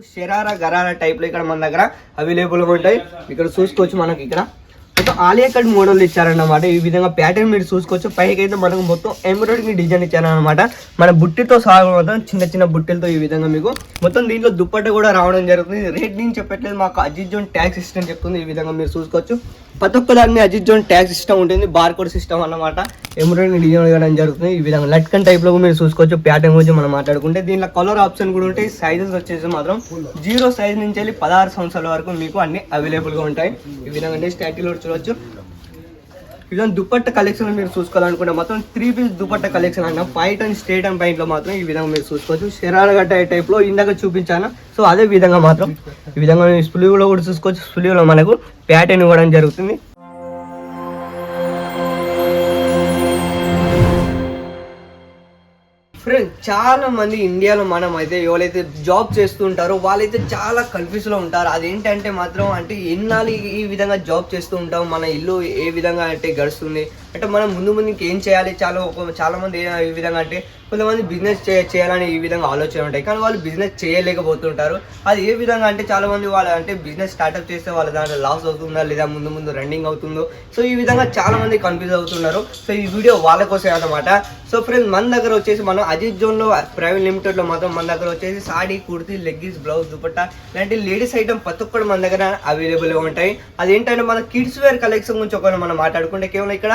Sharara gharara type లో ఇక్కడ మన దగ్గర అవైలబుల్ గా ఉంటాయి. ఇక్కడ చూసుకోవచ్చు మనకి ఇక్కడ మొత్తం ఆలియా కట్ మోడల్ ఇచ్చారన్నమాట. ఈ విధంగా ప్యాటర్న్ మీరు చూసుకోవచ్చు. పైకి అయితే మనకు మొత్తం ఎంబ్రాయిడరీ డిజైన్ ఇచ్చారన్నమాట. మన బుట్టితో సహా మొత్తం చిన్న చిన్న బుట్టెలతో ఈ విధంగా మీకు మొత్తం దీంట్లో దుప్పట్ట కూడా రావడం జరుగుతుంది. రేట్ నేను చెప్పట్లేదు, మాకు అజిత్ జోన్ ట్యాగ్ సిస్టమ్ చెప్తుంది. ఈ విధంగా మీరు చూసుకోవచ్చు. ప్రతి ఒక్క దాన్ని అజిత్ జోన్ ట్యాగ్ సిస్టమ్ ఉంటుంది, బార్ కోడ్ సిస్టమ్ అన్నమాట. ఎంబ్రాయిడరీ డిజైన్ ఇవ్వడం జరుగుతుంది. ఈ విధంగా లట్కన్ టైప్ లో మీరు చూసుకోవచ్చు. ప్యాటర్న్ గురించి మనం మాట్లాడుకుంటే దీంట్లో కలర్ ఆప్షన్ కూడా ఉంటాయి. సైజెస్ వచ్చేసి మాత్రం 0 సైజ్ నుంచి వెళ్ళి 16 సంవత్సరాల వరకు మీకు అన్ని అవైలబుల్ గా ఉంటాయి. ఈ విధంగా స్టాటిల్ చూడొచ్చు. ఇదంతా దుపట్ట కలెక్షన్ మీరు చూసుకోవాలనుకుంటే మాత్రం 3 పీస్ దుపట్ట కలెక్షన్ అన్న white and straight and point లో మాత్రం ఈ విధంగా మీరు చూసుకోవచ్చు. శరారా గట్ట టైప్ లో ఇందాక చూపించాను. సో అదే విధంగా మాత్రం ఈ విధంగా స్లీవ్ లో కూడా చూసుకోవచ్చు. స్లీవ్ లో మనకు ప్యాటర్న్ ఇవ్వడం జరుగుతుంది. ఫ్రెండ్స్, చాలా మంది ఇండియాలో మనం అయితే ఎవరైతే జాబ్ చేస్తుంటారో వాళ్ళైతే చాలా కన్ఫ్యూజ్ లో ఉంటారు. అదేంటంటే మాత్రం అంటే ఎన్నాళ్ళు ఈ విధంగా జాబ్ చేస్తూ ఉంటాం, మన ఇల్లు ఏ విధంగా అంటే గడుస్తుంది, అంటే మనం ముందుకి ఏం చేయాలి. చాలా మంది ఈ విధంగా అంటే కొంతమంది బిజినెస్ చేయాలని ఈ విధంగా ఆలోచన ఉంటాయి, కానీ వాళ్ళు బిజినెస్ చేయలేకపోతుంటారు. అది ఏ విధంగా అంటే చాలా మంది వాళ్ళు అంటే బిజినెస్ స్టార్ట్అప్ చేస్తే వాళ్ళ దాంట్లో లాస్ అవుతుందా లేదా ముందు రన్నింగ్ అవుతుందో. సో ఈ విధంగా చాలా మంది కన్ఫ్యూజ్ అవుతున్నారు. సో ఈ వీడియో వాళ్ళ కోసమే అన్నమాట. సో ఫ్రెండ్స్, మన దగ్గర వచ్చేసి మనం అజిత్ జోన్ లో ప్రైవేట్ లిమిటెడ్ లో మాత్రం మన దగ్గర వచ్చేసి సాడీ, కుర్తీ, లెగ్గిన్స్, బ్లౌజ్, దుపట్టా ఇలాంటి లేడీస్ ఐటమ్ ప్రతి ఒక్కటి మన దగ్గర అవైలబుల్ గా ఉంటాయి. అదేంటంటే మన కిడ్స్ వేర్ కలెక్షన్ గురించి ఒకవేళ మనం మాట్లాడుకుంటే కేవలం ఇక్కడ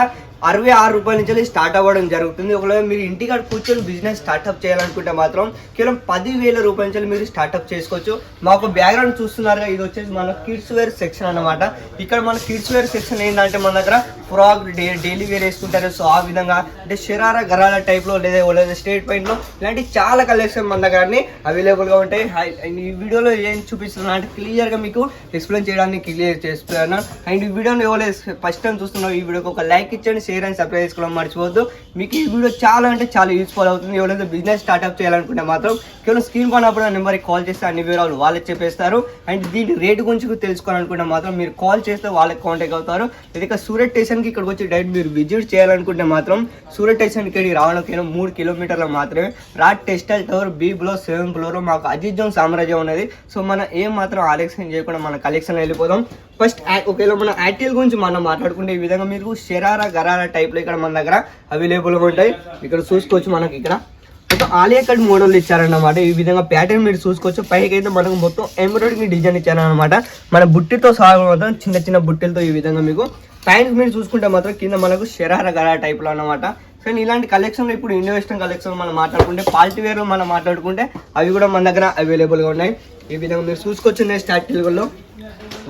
66 రూపాయల నుంచి స్టార్ట్ అవ్వడం జరుగుతుంది. ఒకవేళ మీరు ఇంటికాడ కూర్చొని బిజినెస్ స్టార్ట్అప్ చేయాలనుకుంటే మాత్రం కేవలం 10,000 రూపాయల నుంచి మీరు స్టార్ట్అప్ చేసుకోవచ్చు. మాకు బ్యాక్గ్రౌండ్ చూస్తున్నారుగా, ఇది వచ్చేసి మన కిడ్స్ వేర్ సెక్షన్ అన్నమాట. ఇక్కడ మన కిడ్స్ వేర్ సెక్షన్ ఏంటంటే మన దగ్గర ఫ్రాక్ డైలీ వేర్ వేసుకుంటారు. సో ఆ విధంగా అంటే షరారా గరాల టైప్ లో లేదా స్ట్రేట్ పాయింట్ లో ఇలాంటి చాలా కలెక్షన్ మన దగ్గర అవైలబుల్ గా ఉంటాయి. ఈ వీడియోలో ఏం చూపిస్తున్నా అంటే క్లియర్ గా మీకు ఎక్స్ప్లెయిన్ చేయడానికి క్లియర్ చేస్తున్నాను. అండ్ ఈ వీడియోని ఎవరైతే ఫస్ట్ టైం చూస్తున్నారో ఈ వీడియోకి ఒక లైక్ ఇచ్చండి, షేర్ అండ్ సబ్స్క్రైబ్ చేసుకోవడం మర్చిపోవద్దు. మీకు ఈ వీడియో చాలా అంటే చాలా యూస్ఫుల్ అవుతుంది. ఎవరైతే బిజినెస్ స్టార్ట్అప్ చేయాలనుకుంటే మాత్రం కేవలం స్క్రీన్ పడినప్పుడు నెంబర్కి కాల్ చేస్తే అన్ని వివరాలు వాళ్ళకి చెప్పేస్తారు. అండ్ దీని రేటు గురించి తెలుసుకోవాలనుకుంటే మాత్రం మీరు కాల్ చేస్తే వాళ్ళకి కాంటాక్ట్ అవుతారు. లేదా సూరత్ స్టేషన్కి ఇక్కడికి వచ్చి డైరెక్ట్ మీరు విజిట్ చేయాలనుకుంటే మాత్రం సూరత్ స్టేషన్ ఇక్కడికి రావడం కేవలం 3 కిలోమీటర్లు మాత్రమే. రాట్ textile tower B floor 7th floor మాకు అజిత్ జోన్ సామ్రాజ్యం ఉన్నది. సో మనం ఏం మాత్రం ఆలస్యం చేయకుండా మన కలెక్షన్ వెళ్ళిపోదాం. ఫస్ట్ ఒకవేళ మన యాటిల్ గురించి మనం మాట్లాడుకుంటే ఈ విధంగా మీరు షరారా గరారా టైప్ లో ఇక్కడ మన దగ్గర అవైలబుల్ గా ఉంటాయి. ఇక్కడ చూసుకోవచ్చు మనకి ఇక్కడ మొత్తం ఆలియా కట్ మోడల్ ఇచ్చారన్నమాట. ఈ విధంగా ప్యాటర్న్ మీరు చూసుకోవచ్చు. పైకి అయితే మనకు మొత్తం ఎంబ్రాయిడరీ డిజైన్ ఇచ్చారన్నమాట. మన బుట్టితో సహా మొత్తం చిన్న చిన్న బుట్టెలతో ఈ విధంగా మీకు ప్యాంట్స్ మీరు చూసుకుంటే మాత్రం కింద మనకు షరారా గరారా టైప్ లో అన్నమాట. కానీ ఇలాంటి కలెక్షన్ ఇప్పుడు ఇండో వెస్టర్న్ కలెక్షన్ మనం మాట్లాడుకుంటే పార్టీ వేర్ మనం మాట్లాడుకుంటే అవి కూడా మన దగ్గర అవైలబుల్ గా ఉన్నాయి. ఈ విధంగా మీరు చూసుకోవచ్చు. నెక్స్ట్ ఆర్టికల్లో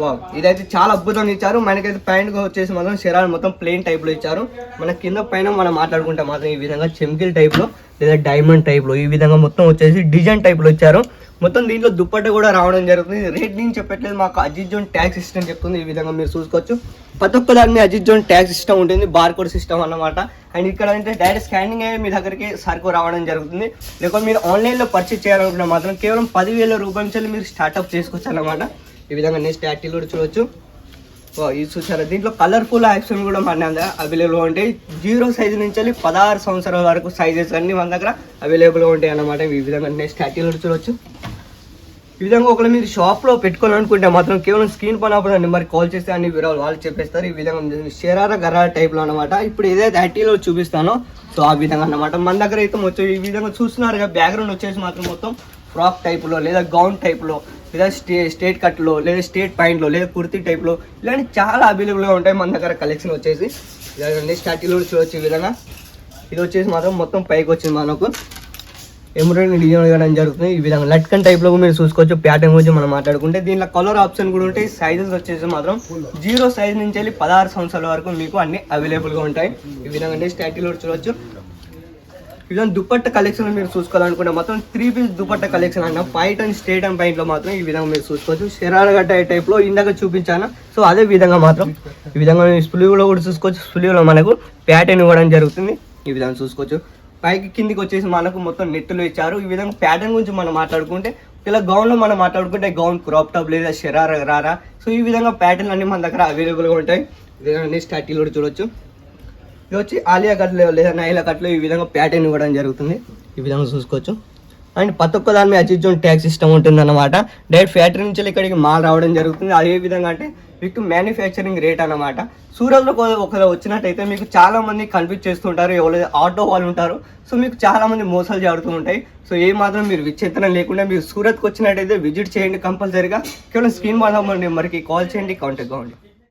వా ఇదైతే చాలా అద్భుతంగా ఇచ్చారు. మనకైతే ప్యాంట్ వచ్చేసి మాత్రం షరారా మొత్తం ప్లెయిన్ టైప్ లో ఇచ్చారు. మన కింద పైన మనం మాట్లాడుకుంటే మాత్రం ఈ విధంగా చెంకిల్ టైప్ లో లేదా డైమండ్ టైప్ లో ఈ విధంగా మొత్తం వచ్చేసి డిజైన్ టైప్ లో ఇచ్చారు. మొత్తం దీంట్లో దుప్పట్ట కూడా రావడం జరుగుతుంది. రేట్ నేను చెప్పట్లేదు, మాకు అజిత్ జోన్ ట్యాగ్ సిస్టమ్ చెప్తుంది. ఈ విధంగా మీరు చూసుకోవచ్చు. ప్రతి ఒక్క దాన్ని అజిత్ జోన్ ట్యాగ్ సిస్టమ్ ఉంటుంది, బార్ కోడ్ సిస్టమ్ అన్నమాట. అండ్ ఇక్కడ అంటే డైరెక్ట్ స్కానింగ్ అయ్యి మీ దగ్గరికి సరుకు రావడం జరుగుతుంది. లేకపోతే మీరు ఆన్లైన్లో పర్చేస్ చేయాలనుకుంటే మాత్రం కేవలం 10,000 రూపాయల నుంచి మీరు స్టార్ట్అప్ చేసుకోవచ్చు అన్నమాట. ఈ విధంగా నెక్స్ట్ యాటిల్ కూడా చూడొచ్చు. ఇది చూసారా, దీంట్లో కలర్ఫుల్ ఆప్షన్ కూడా మన దగ్గర అవైలబుల్గా ఉంటాయి. 0 సైజు నుంచి 16 సంవత్సరాల వరకు సైజెస్ అన్ని మన దగ్గర అవైలబుల్గా ఉంటాయి అన్నమాట. ఈ విధంగా నెక్స్ట్ యాటిల్ కూడా చూడొచ్చు. ఈ విధంగా ఒకవేళ మీరు షాప్లో పెట్టుకోవాలనుకుంటే మాత్రం కేవలం స్క్రీన్ పైన నెంబర్కి కాల్ చేస్తే అన్ని వివరాలు వాళ్ళు చెప్పేస్తారు. ఈ విధంగా షరారా గరారా టైప్లో అనమాట. ఇప్పుడు ఏదైతే యాటిల్లో చూపిస్తానో సో ఆ విధంగా అన్నమాట. మన దగ్గర అయితే మొత్తం ఈ విధంగా చూస్తున్నారు. బ్యాక్గ్రౌండ్ వచ్చేసి మాత్రం మొత్తం ఫ్రాక్ టైప్లో లేదా గౌన్ టైప్లో లేదా స్ట్రేట్ కట్లో లేదా స్ట్రేట్ పాయింట్లో లేదా కుర్తీ టైప్లో ఇలాంటి చాలా అవైలబుల్గా ఉంటాయి మన దగ్గర కలెక్షన్ వచ్చేసి. నెక్స్ట్ యాటిల్లో చూడవచ్చు. ఈ విధంగా ఇది వచ్చేసి మాత్రం మొత్తం పైకి వచ్చింది మనకు ఎంబ్రాయిడరీ డిజైన్ ఇవ్వడం జరుగుతుంది. ఈ విధంగా లట్కన్ టైప్ లో మీరు చూసుకోవచ్చు. ప్యాటర్న్ గురించి మనం మాట్లాడుకుంటే దీంట్లో కలర్ ఆప్షన్ కూడా ఉంటాయి. సైజెస్ వచ్చేసి మాత్రం 0 సైజ్ నుంచి 16 సంవత్సరాల వరకు మీకు అన్ని అవైలబుల్ గా ఉంటాయి. ఈ విధంగా నెక్స్ట్ యాటిల్ చూడవచ్చు. ఈ విధంగా దుపట్ట కలెక్షన్ మీరు చూసుకోవాలనుకుంటే మొత్తం 3 పీస్ దుపట్ట కలెక్షన్ అన్న white and straight and point లో మాత్రం ఈ విధంగా మీరు చూసుకోవచ్చు. షరారా గట్ట టైప్ లో ఇందాక చూపించాను. సో అదే విధంగా మాత్రం ఈ విధంగా స్లీవ్ లో కూడా చూసుకోవచ్చు. స్లీవ్ లో మనకు ప్యాటర్న్ ఇవ్వడం జరుగుతుంది. ఈ విధంగా చూసుకోవచ్చు. పైకి కిందికి వచ్చేసి మనకు మొత్తం నెట్టులు ఇచ్చారు. ఈ విధంగా ప్యాటర్న్ గురించి మనం మాట్లాడుకుంటే ఇలా గౌన్లో మనం మాట్లాడుకుంటే గౌన్, క్రాప్ టాప్ లేదా షరారా గరారా. సో ఈ విధంగా ప్యాటర్న్ అన్ని మన దగ్గర అవైలబుల్గా ఉంటాయి. ఈ విధంగా నెక్స్ట్ యాటిల్ కూడా చూడొచ్చు. ఇది వచ్చి ఆలియా కట్లో లేదా నైలా కట్లో ఈ విధంగా ప్యాటర్న్ ఇవ్వడం జరుగుతుంది. ఈ విధంగా చూసుకోవచ్చు. అండ్ ప్రతి ఒక్క దాని మీద అచిజోన్ ట్యాక్స్ సిస్టమ్ ఉంటుంది అనమాట. డైరెక్ట్ ఫ్యాక్టరీ నుంచి ఇక్కడికి మాల్ రావడం జరుగుతుంది. అదే విధంగా అంటే మీకు మ్యానుఫ్యాక్చరింగ్ రేట్ అనమాట. సూరత్లో ఒకరు వచ్చినట్టయితే మీకు చాలా మంది కన్ఫ్యూజ్ చేస్తుంటారు, ఎవరైతే ఆటో వాళ్ళు ఉంటారు. సో మీకు చాలా మంది మోసాలు జరుగుతూ ఉంటాయి. సో ఏ మాత్రం మీరు విచిత్రం లేకుండా మీరు సూరత్కి వచ్చినట్టయితే విజిట్ చేయండి కంపల్సరీగా. కేవలం స్క్రీన్ నెంబర్కి కాల్ చేయండి, కాంటాక్ట్ కావండి.